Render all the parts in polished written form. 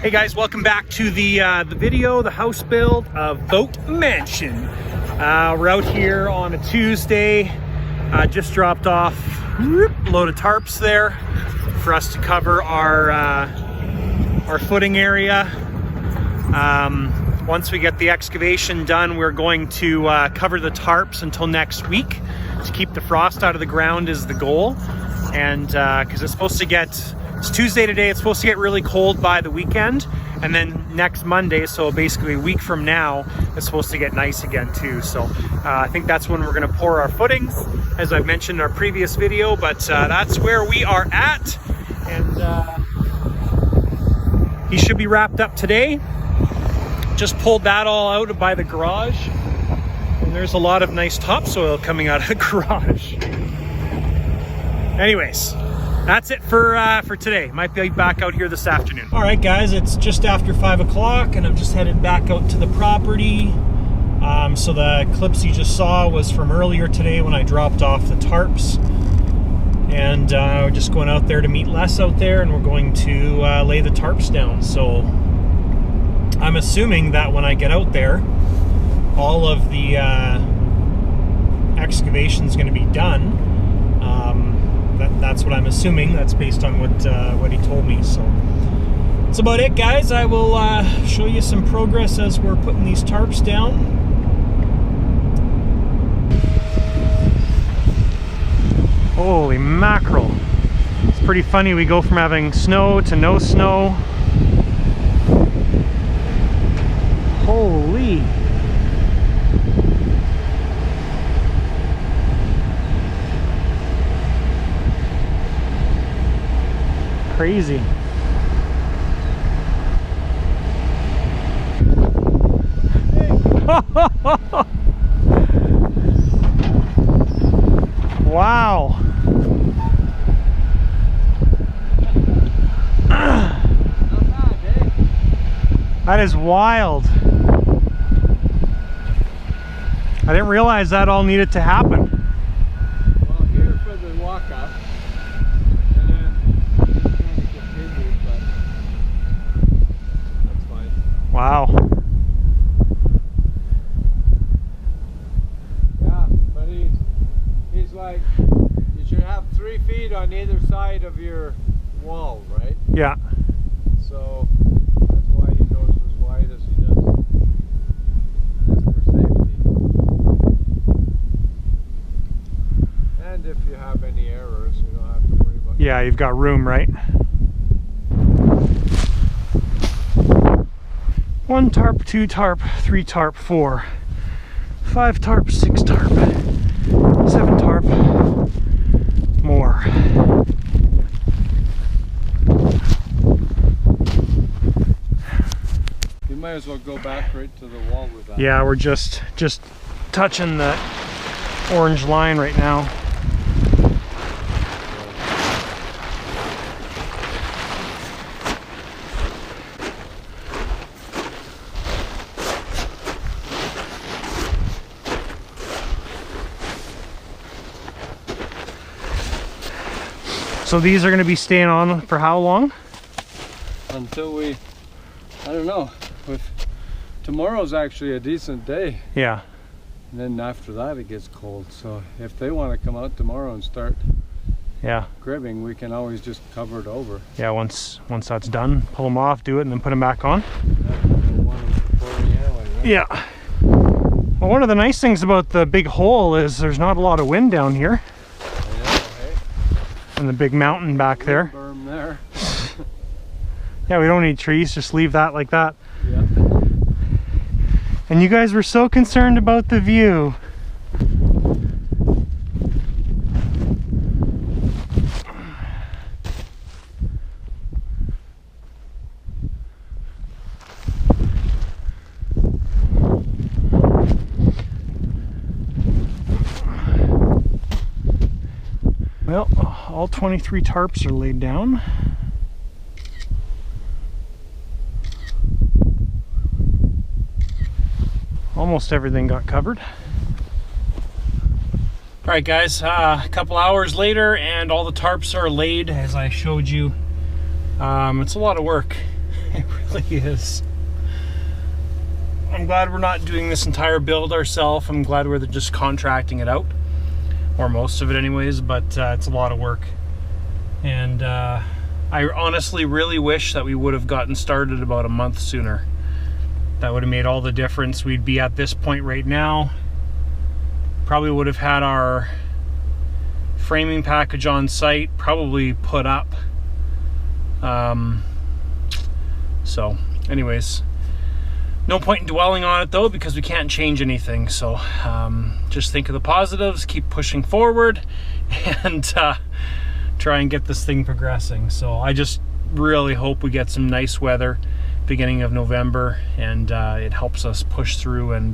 Hey guys, welcome back to the video, the house build of Vogt Mansion. We're out here on a Tuesday. Just dropped off a load of tarps there for us to cover our footing area. Once we get the excavation done, we're going to cover the tarps until next week to keep the frost out of the ground is the goal. And because it's supposed to get, it's Tuesday today, it's supposed to get really cold by the weekend, and then next Monday, so basically a week from now, it's supposed to get nice again too. So I think that's when we're going to pour our footings, as I've mentioned in our previous video, but that's where we are at. And he should be wrapped up today. Just pulled that all out by the garage, and there's a lot of nice topsoil coming out of the garage. Anyways, that's it for today. Might be back out here this afternoon. All right, guys, it's just after 5 o'clock, and I'm just headed back out to the property. So the clips you just saw was from earlier today when I dropped off the tarps. And we're just going out there to meet Les out there, and we're going to lay the tarps down. So I'm assuming that when I get out there, all of the excavation is going to be done. That's what I'm assuming. That's based on what he told me. So that's about it, guys. I will show you some progress as we're putting these tarps down. Holy mackerel. It's pretty funny. We go from having snow to no snow. Holy. Crazy. Wow. That is wild. I didn't realize that all needed to happen. Well, here for the walk up, and then it's going to continue, but that's fine. Wow. Yeah, but he's like, you should have 3 feet on either side of your wall, right? Yeah. So that's why he goes as wide as he does. Just for safety. And if you have any errors, you don't have to worry about it. Yeah, you've got room, right? 1 tarp, 2 tarp, 3 tarp, 4, 5 tarp, 6 tarp, 7 tarp, more. You might as well go back right to the wall with that. Yeah, we're just touching the orange line right now. So these are going to be staying on for how long? Until we, I don't know, tomorrow's actually a decent day. Yeah. And then after that it gets cold. So if they want to come out tomorrow and start gribbing, we can always just cover it over. Yeah, once that's done, pull them off, do it, and then put them back on. Yeah. Well, one of the nice things about the big hole is there's not a lot of wind down here. And the big mountain back there. Berm there. Yeah, we don't need trees, just leave that like that. Yeah. And you guys were so concerned about the view. Well, all 23 tarps are laid down. Almost everything got covered. All right, guys, a couple hours later and all the tarps are laid as I showed you. It's a lot of work. It really is. I'm glad we're not doing this entire build ourselves. I'm glad we're just contracting it out, or most of it anyways, but it's a lot of work. And I honestly really wish that we would have gotten started about a month sooner. That would have made all the difference. We'd be at this point right now. Probably would have had our framing package on site, probably put up. So anyways, no point in dwelling on it though, because we can't change anything. So just think of the positives, keep pushing forward, and try and get this thing progressing. So I just really hope we get some nice weather beginning of November, and it helps us push through and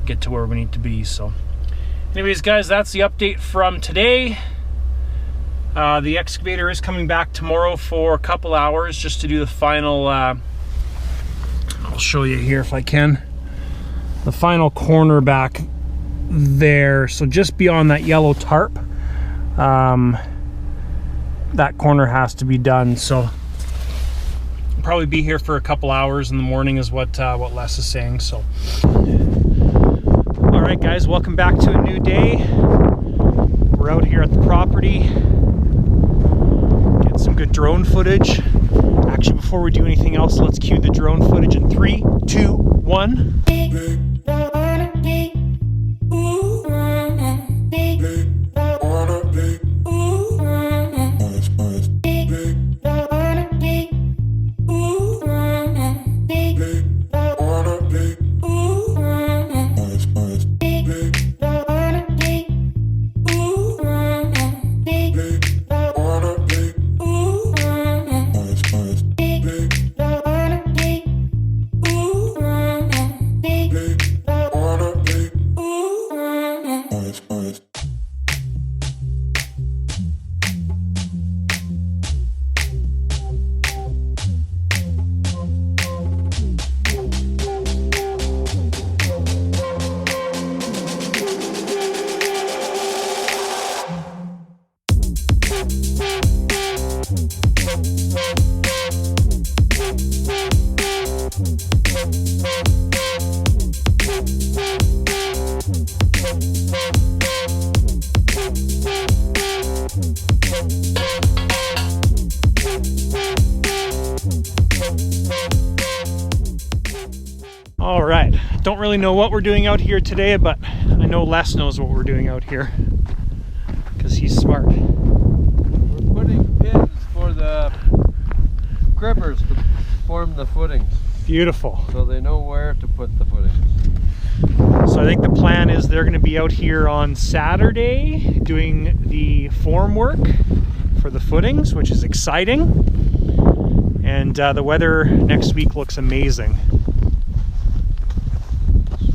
get to where we need to be. So anyways, guys, that's the update from today. The excavator is coming back tomorrow for a couple hours just to do the final, I'll show you here if I can, the final corner back there. So just beyond that yellow tarp, that corner has to be done. So probably be here for a couple hours in the morning is what Les is saying. So all right, guys, welcome back to a new day. We're out here at the property, getting some good drone footage. Actually, before we do anything else, let's cue the drone footage in 3, 2, 1. All right, don't really know what we're doing out here today, but I know Les knows what we're doing out here because he's smart. We're putting pins for the grippers to form the footings. Beautiful. So they know where to put the footings. So I think the plan is they're going to be out here on Saturday doing the form work for the footings, which is exciting. And the weather next week looks amazing.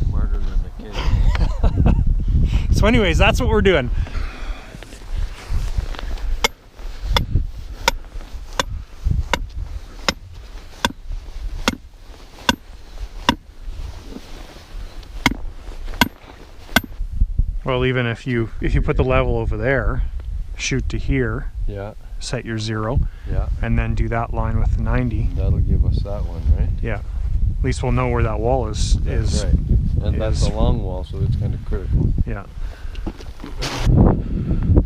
Smarter than the kids. So anyways, that's what we're doing. Well, even if you put the level over there, shoot to here, Yeah. set your 0, Yeah. and then do that line with the 90. That'll give us that one, right? Yeah. At least we'll know where that wall is. That's right. And that's a long wall, so it's kind of critical. Yeah.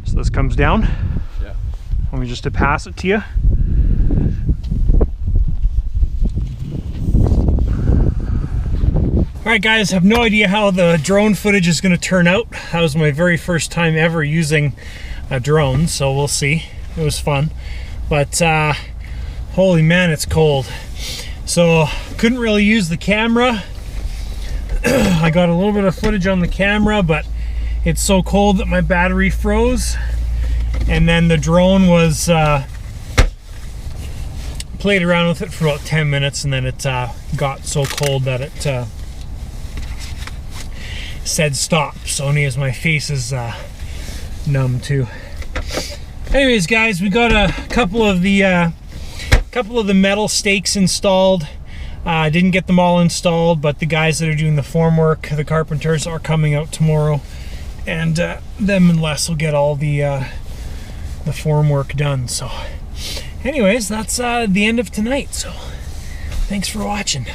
So this comes down. Yeah. Want me just to pass it to you? Alright guys, I have no idea how the drone footage is going to turn out. That was my very first time ever using a drone, so we'll see. It was fun. But holy man, it's cold. So couldn't really use the camera. I got a little bit of footage on the camera, but it's so cold that my battery froze. And then the drone was played around with it for about 10 minutes, and then it got so cold that it said stop. So only as my face is numb too. Anyways, guys, we got a couple of the metal stakes installed. Didn't get them all installed, but the guys that are doing the form work, the carpenters, are coming out tomorrow, and them and Les will get all the form work done. So anyways, that's the end of tonight. So Thanks for watching.